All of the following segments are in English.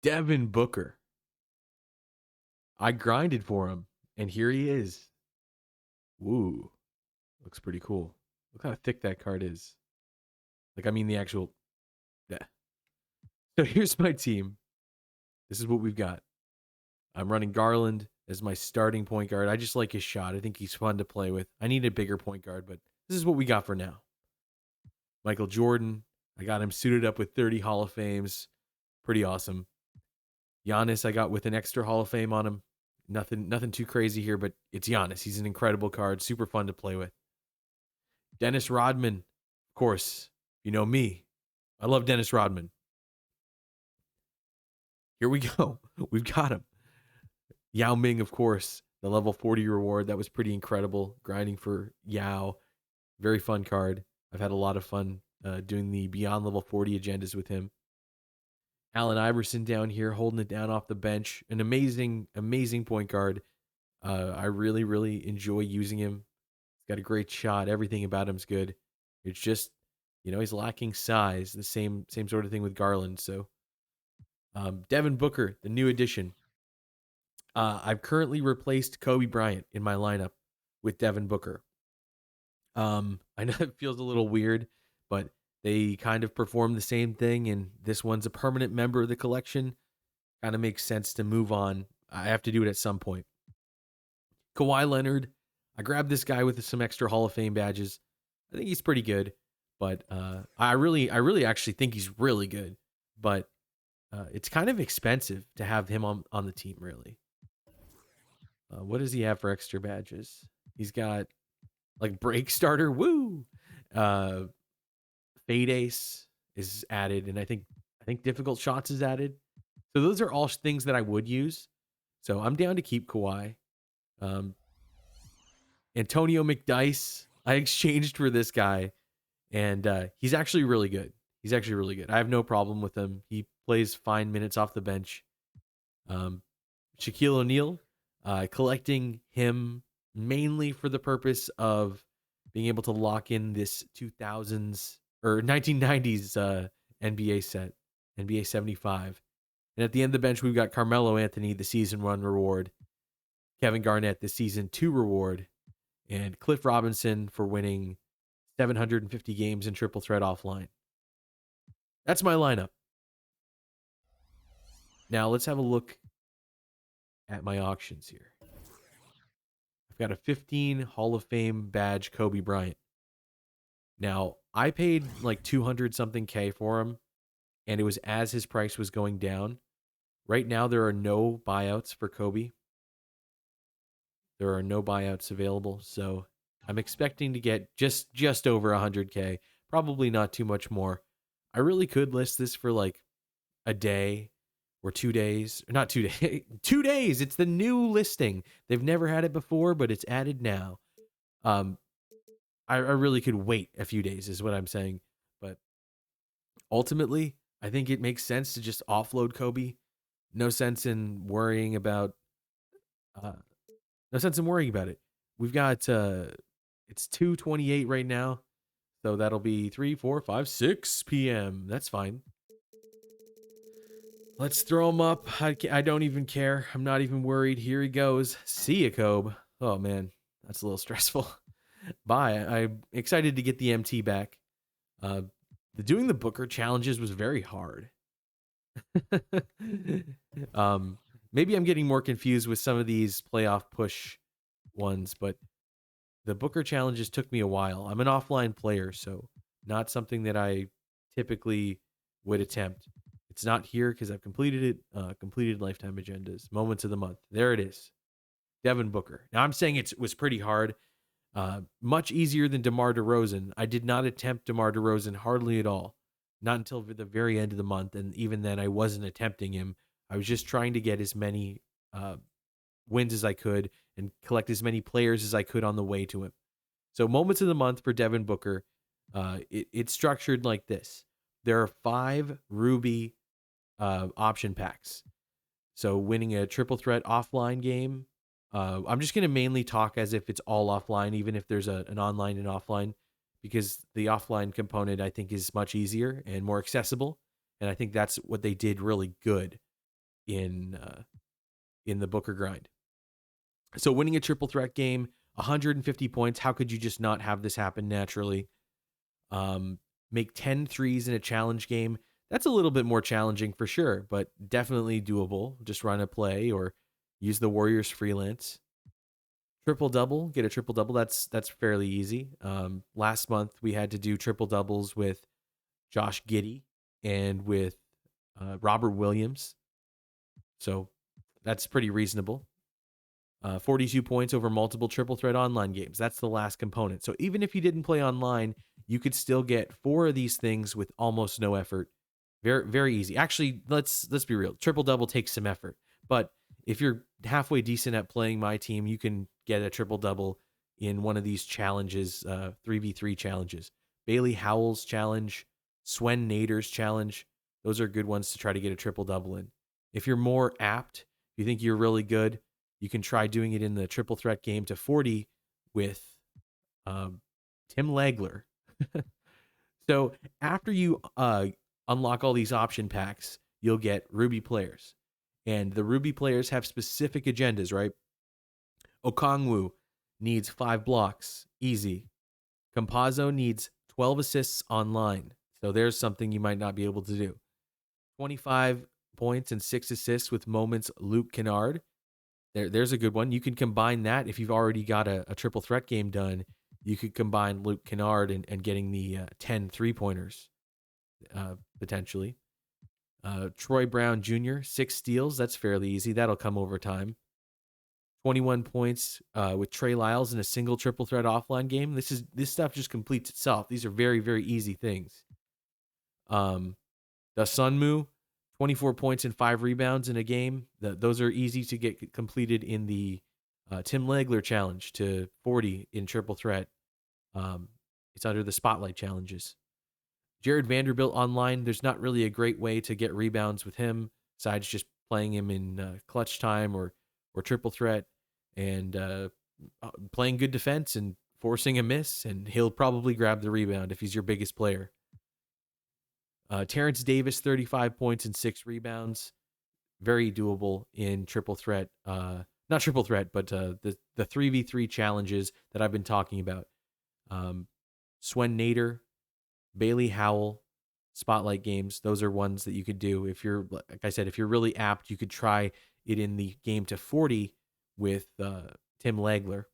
Devin Booker. I grinded for him, and here he is. Woo. Looks pretty cool. Look how thick that card is. Like, I mean, the actual. Yeah. So here's my team. This is what we've got. I'm running Garland as my starting point guard. I just like his shot. I think he's fun to play with. I need a bigger point guard, but this is what we got for now. Michael Jordan. I got him suited up with 30 Hall of Fames. Pretty awesome. Giannis, I got with an extra Hall of Fame on him. Nothing too crazy here, but it's Giannis. He's an incredible card, super fun to play with. Dennis Rodman, of course, you know me. I love Dennis Rodman. Here we go. We've got him. Yao Ming, of course, the level 40 reward. That was pretty incredible. Grinding for Yao. Very fun card. I've had a lot of fun doing the beyond level 40 agendas with him. Allen Iverson down here holding it down off the bench. An amazing, amazing point guard. I really, really enjoy using him. He's got a great shot. Everything about him's good. It's just, he's lacking size. The same sort of thing with Garland. So, Devin Booker, the new addition. I've currently replaced Kobe Bryant in my lineup with Devin Booker. I know it feels a little weird, but they kind of perform the same thing, and this one's a permanent member of the collection. Kind of makes sense to move on. I have to do it at some point. Kawhi Leonard, I grabbed this guy with some extra Hall of Fame badges. I think he's pretty good, but I really actually think he's really good. But it's kind of expensive to have him on the team, really. What does he have for extra badges? He's got like break starter, woo. Fade ace is added, and I think difficult shots is added. So those are all things that I would use. So I'm down to keep Kawhi. Antonio McDyess, I exchanged for this guy, and he's actually really good. I have no problem with him. He plays fine minutes off the bench. Shaquille O'Neal, collecting him mainly for the purpose of being able to lock in this 2000s or 1990s NBA set, NBA 75. And at the end of the bench, we've got Carmelo Anthony, the season 1 reward, Kevin Garnett, the season 2 reward, and Cliff Robinson for winning 750 games in triple threat offline. That's my lineup. Now let's have a look at my auctions here. I've got a 15 Hall of Fame badge Kobe Bryant. Now, I paid like 200 something K for him, and it was as his price was going down. Right now, there are no buyouts for Kobe. There are no buyouts available, so I'm expecting to get just over 100K, probably not too much more. I really could list this for like a day or 2 days. Not 2 days. 2 days. It's the new listing. They've never had it before, but it's added now. I really could wait a few days is what I'm saying. But ultimately, I think it makes sense to just offload Kobe. No sense in worrying about it. We've got it's 2:28 right now. So that'll be 3, 4, 5, 6 p.m. That's fine. Let's throw him up. I don't even care. I'm not even worried. Here he goes. See ya, Kobe. Oh, man. That's a little stressful. Bye. I'm excited to get the MT back. Doing the Booker challenges was very hard. Maybe I'm getting more confused with some of these playoff push ones, but the Booker challenges took me a while. I'm an offline player, so not something that I typically would attempt. It's not here because I've completed it. Completed lifetime agendas. Moments of the month. There it is. Devin Booker. Now I'm saying it was pretty hard. Much easier than DeMar DeRozan. I did not attempt DeMar DeRozan hardly at all. Not until the very end of the month, and even then I wasn't attempting him. I was just trying to get as many wins as I could and collect as many players as I could on the way to him. So moments of the month for Devin Booker, it's structured like this. There are 5 Ruby option packs. So winning a triple threat offline game. I'm just going to mainly talk as if it's all offline, even if there's an online and offline, because the offline component I think is much easier and more accessible. And I think that's what they did really good. in the Booker grind. So winning a triple threat game, 150 points. How could you just not have this happen naturally? Make 10 threes in a challenge game. That's a little bit more challenging for sure, but definitely doable. Just run a play or use the Warriors freelance. Triple double, get a triple double. That's fairly easy. Last month we had to do triple doubles with Josh Giddey and with Robert Williams, so that's pretty reasonable. 42 points over multiple triple threat online games. That's the last component. So even if you didn't play online, you could still get 4 of these things with almost no effort. Very, very easy. Actually, let's be real. Triple double takes some effort, but if you're halfway decent at playing my team, you can get a triple double in one of these challenges, 3v3 challenges. Bailey Howell's challenge, Swen Nader's challenge. Those are good ones to try to get a triple double in. If you're more apt, if you think you're really good, you can try doing it in the triple threat game to 40 with Tim Legler. So after you unlock all these option packs, you'll get Ruby players. And the Ruby players have specific agendas, right? Okongwu needs 5 blocks, easy. Campazzo needs 12 assists online. So there's something you might not be able to do. 25 points and 6 assists with Moments Luke Kennard. There's a good one. You can combine that if you've already got a triple threat game done. You could combine Luke Kennard and getting the 10 3-pointers potentially. Troy Brown Jr., 6 steals. That's fairly easy. That'll come over time. 21 points with Trey Lyles in a single triple threat offline game. This stuff just completes itself. These are very, very easy things. The Sunmu, 24 points and 5 rebounds in a game. Those are easy to get completed in the Tim Legler challenge to 40 in triple threat. It's under the spotlight challenges. Jared Vanderbilt online, there's not really a great way to get rebounds with him besides just playing him in clutch time or triple threat and playing good defense and forcing a miss, and he'll probably grab the rebound if he's your biggest player. Terrence Davis, 35 points and 6 rebounds. Very doable in triple threat. Not triple threat, but the 3v3 challenges that I've been talking about. Swen Nader, Bailey Howell, spotlight games. Those are ones that you could do. If you're, like I said, if you're really apt, you could try it in the game to 40 with Tim Legler.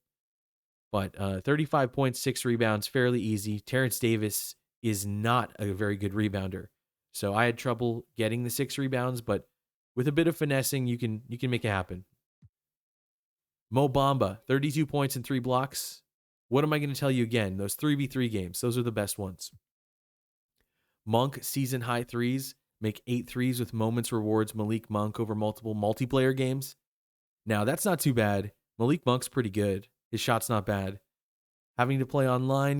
But 35 points, 6 rebounds, fairly easy. Terrence Davis is not a very good rebounder. So I had trouble getting the 6 rebounds, but with a bit of finessing, you can make it happen. Mo Bamba, 32 points and 3 blocks. What am I going to tell you again? Those 3v3 games, those are the best ones. Monk, season high threes. Make 8 threes with Moments rewards Malik Monk over multiple multiplayer games. Now, that's not too bad. Malik Monk's pretty good. His shot's not bad. Having to play online,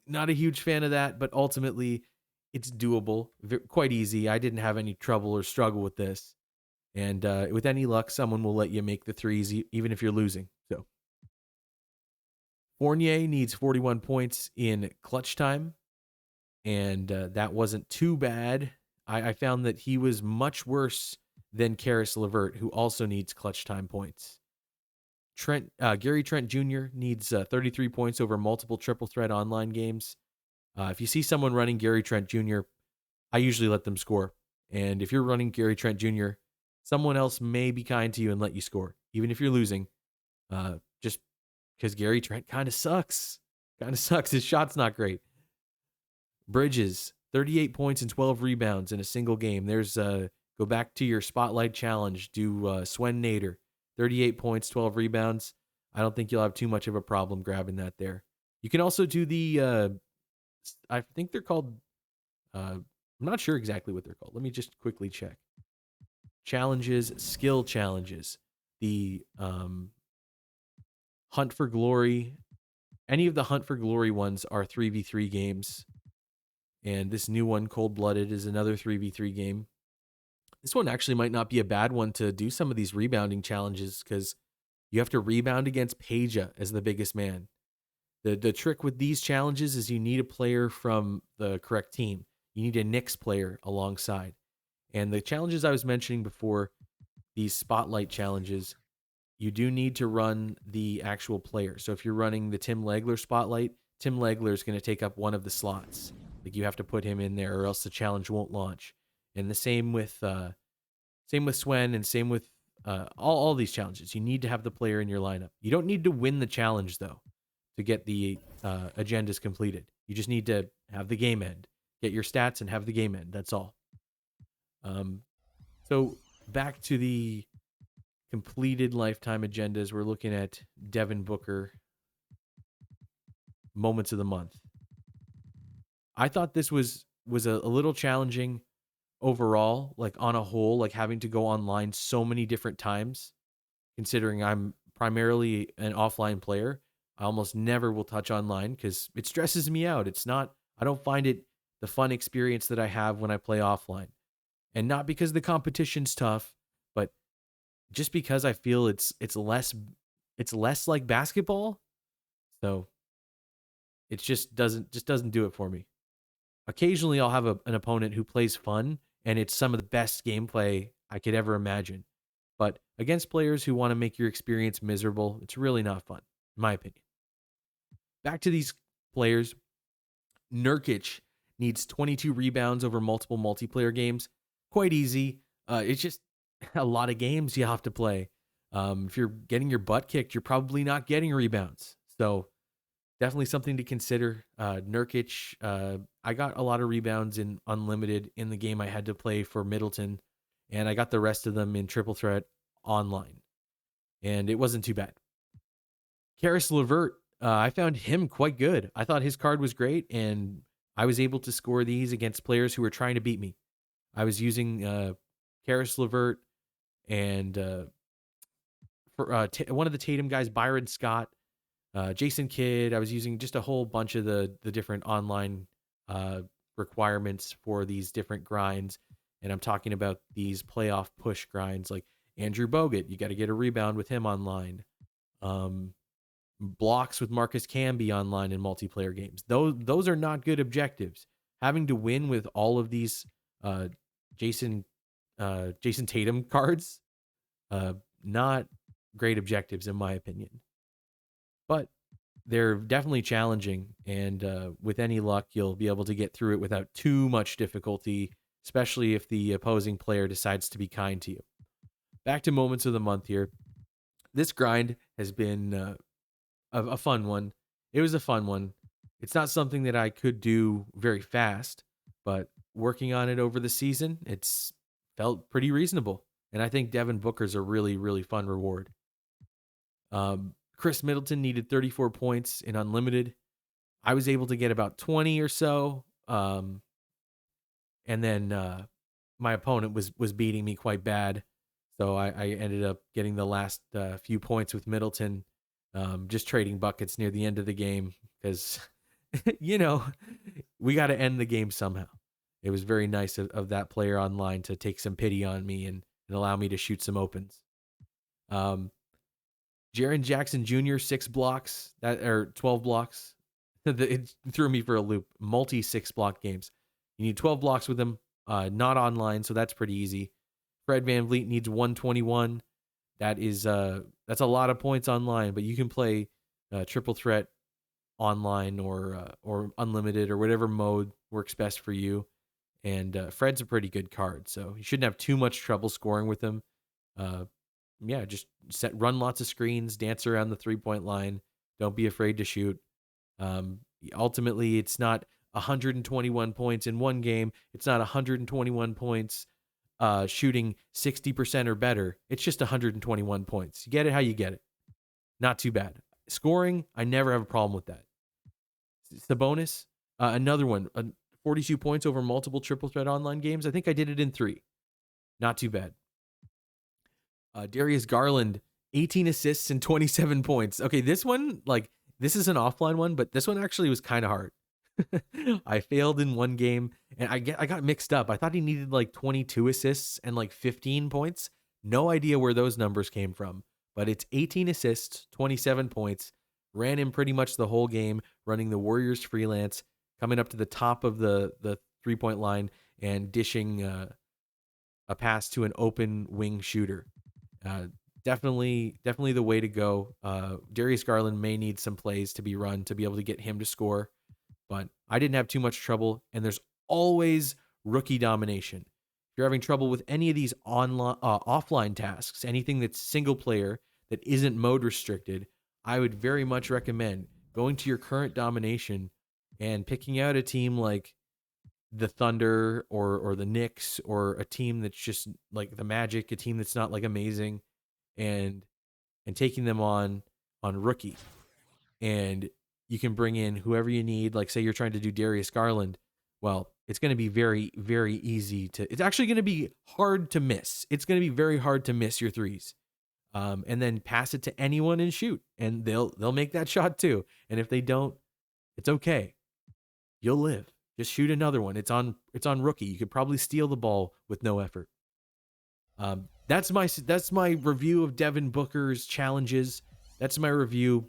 not a huge fan of that, but ultimately it's doable, quite easy. I didn't have any trouble or struggle with this. And with any luck, someone will let you make the threes even if you're losing. So Fournier needs 41 points in clutch time, and that wasn't too bad. I found that he was much worse than Karis LeVert, who also needs clutch time points. Gary Trent Jr. needs 33 points over multiple triple threat online games. If you see someone running Gary Trent Jr., I usually let them score. And if you're running Gary Trent Jr., someone else may be kind to you and let you score, even if you're losing. Just because Gary Trent kind of sucks. His shot's not great. Bridges, 38 points and 12 rebounds in a single game. There's go back to your spotlight challenge. Do Swen Nader, 38 points, 12 rebounds. I don't think you'll have too much of a problem grabbing that there. You can also do the, I think they're called, I'm not sure exactly what they're called. Let me just quickly check. Challenges, skill challenges. The Hunt for Glory. Any of the Hunt for Glory ones are 3v3 games. And this new one, Cold Blooded, is another 3v3 game. This one actually might not be a bad one to do some of these rebounding challenges because you have to rebound against Peja as the biggest man. The trick with these challenges is you need a player from the correct team. You need a Knicks player alongside. And the challenges I was mentioning before, these spotlight challenges, you do need to run the actual player. So if you're running the Tim Legler spotlight, Tim Legler is going to take up one of the slots. Like you have to put him in there, or else the challenge won't launch. And the same with Swen, and same with all these challenges. You need to have the player in your lineup. You don't need to win the challenge though to get the agendas completed. You just need to have the game end, get your stats, and have the game end. That's all. So back to the completed lifetime agendas. We're looking at Devin Booker moments of the month. I thought this was a little challenging overall, like on a whole, like having to go online so many different times, considering I'm primarily an offline player. I almost never will touch online because it stresses me out. I don't find it the fun experience that I have when I play offline. And not because the competition's tough, but just because I feel it's less like basketball. So it just doesn't do it for me. Occasionally I'll have an opponent who plays fun and it's some of the best gameplay I could ever imagine. But against players who want to make your experience miserable, it's really not fun, in my opinion. Back to these players, Nurkic needs 22 rebounds over multiple multiplayer games. Quite easy. It's just a lot of games you have to play. If you're getting your butt kicked, you're probably not getting rebounds. So definitely something to consider. Nurkic, I got a lot of rebounds in Unlimited in the game I had to play for Middleton, and I got the rest of them in Triple Threat online, and it wasn't too bad. Karis LeVert, I found him quite good. I thought his card was great, and I was able to score these against players who were trying to beat me. I was using Karis LeVert and one of the Tatum guys, Byron Scott, Jason Kidd. I was using just a whole bunch of the different online requirements for these different grinds. And I'm talking about these playoff push grinds like Andrew Bogut. You got to get a rebound with him online. Blocks with Marcus Camby online in multiplayer games. Those are not good objectives. Having to win with all of these Jason Tatum cards, not great objectives in my opinion. But they're definitely challenging, and with any luck, you'll be able to get through it without too much difficulty, especially if the opposing player decides to be kind to you. Back to moments of the month here. This grind has been a fun one. It was a fun one. It's not something that I could do very fast, but working on it over the season, it's felt pretty reasonable. And I think Devin Booker's a really, really fun reward. Chris Middleton needed 34 points in Unlimited. I was able to get about 20 or so. And then my opponent was beating me quite bad. So I ended up getting the last few points with Middleton, just trading buckets near the end of the game because, we got to end the game somehow. It was very nice of that player online to take some pity on me and allow me to shoot some opens. Jaren Jackson Jr., 6 blocks, 12 blocks. It threw me for a loop. Multi 6-block games. You need 12 blocks with him, not online, so that's pretty easy. Fred VanVleet needs 121. That's a lot of points online, but you can play Triple Threat online or Unlimited or whatever mode works best for you. And Fred's a pretty good card, so you shouldn't have too much trouble scoring with him. Just run lots of screens, dance around the 3-point line. Don't be afraid to shoot. Ultimately, it's not 121 points in one game. It's not 121 points shooting 60% or better. It's just 121 points. You get it how you get it. Not too bad. Scoring, I never have a problem with that. Sabonis, another one. 42 points over multiple Triple Threat online games. I think I did it in 3. Not too bad. Darius Garland, 18 assists and 27 points. Okay, this one, this is an offline one, but this one actually was kind of hard. I failed in one game, and I got mixed up. I thought he needed 22 assists and 15 points. No idea where those numbers came from, but it's 18 assists, 27 points. Ran him pretty much the whole game, running the Warriors freelance, coming up to the top of the 3-point line and dishing a pass to an open wing shooter. Uh, definitely the way to go. Darius Garland may need some plays to be run to be able to get him to score, but I didn't have too much trouble. And there's always rookie domination. If you're having trouble with any of these online offline tasks, anything that's single player that isn't mode restricted, I would very much recommend going to your current domination and picking out a team like the Thunder or the Knicks, or a team that's just like the Magic, a team that's not like amazing, and taking them on rookie. And you can bring in whoever you need. Like, say you're trying to do Darius Garland. Well, it's going to be very, very easy to. It's actually going to be hard to miss. It's going to be very hard to miss your threes. And then pass it to anyone and shoot, and they'll make that shot too. And if they don't, it's okay. You'll live. Just shoot another one. It's on rookie. You could probably steal the ball with no effort. That's my review of Devin Booker's challenges. That's my review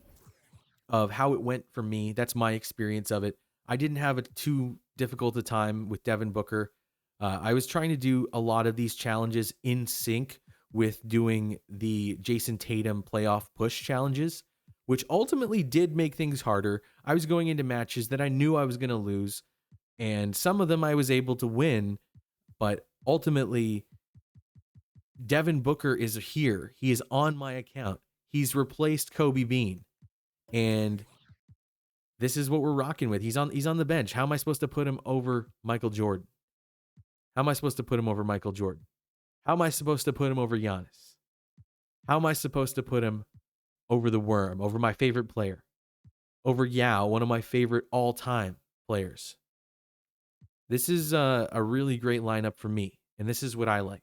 of how it went for me. That's my experience of it. I didn't have a too difficult a time with Devin Booker. I was trying to do a lot of these challenges in sync with doing the Jason Tatum playoff push challenges, which ultimately did make things harder. I was going into matches that I knew I was going to lose, and some of them I was able to win, but ultimately Devin Booker is here. He is on my account. He's replaced Kobe Bean, and this is what we're rocking with. He's on the bench. How am I supposed to put him over Michael Jordan? How am I supposed to put him over Michael Jordan? How am I supposed to put him over Giannis? How am I supposed to put him over the Worm, over my favorite player, over Yao, one of my favorite all-time players? This is a really great lineup for me, and this is what I like.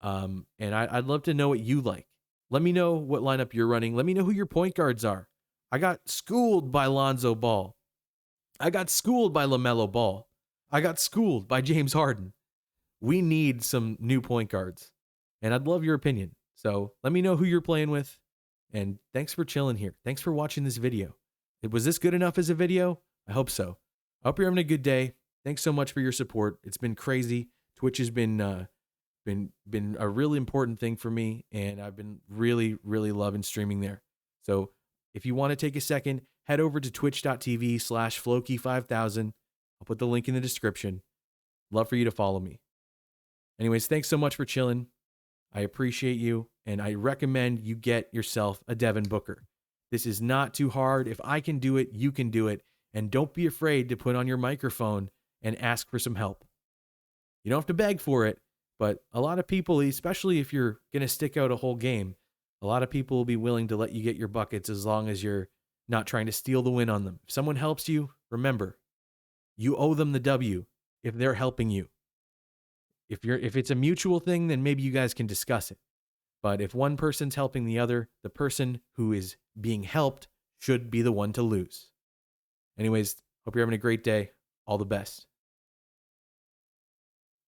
And I'd love to know what you like. Let me know what lineup you're running. Let me know who your point guards are. I got schooled by Lonzo Ball. I got schooled by LaMelo Ball. I got schooled by James Harden. We need some new point guards, and I'd love your opinion. So let me know who you're playing with, and thanks for chilling here. Thanks for watching this video. Was this good enough as a video? I hope so. I hope you're having a good day. Thanks so much for your support. It's been crazy. Twitch has been a really important thing for me, and I've been really loving streaming there. So if you want to take a second, head over to twitch.tv/Floki5000. I'll put the link in the description. Love for you to follow me. Anyways, thanks so much for chilling. I appreciate you, and I recommend you get yourself a Devin Booker. This is not too hard. If I can do it, you can do it. And don't be afraid to put on your microphone and ask for some help. You don't have to beg for it, but a lot of people, especially if you're going to stick out a whole game, a lot of people will be willing to let you get your buckets as long as you're not trying to steal the win on them. If someone helps you, remember, you owe them the W if they're helping you. If it's a mutual thing, then maybe you guys can discuss it. But if one person's helping the other, the person who is being helped should be the one to lose. Anyways, hope you're having a great day. All the best.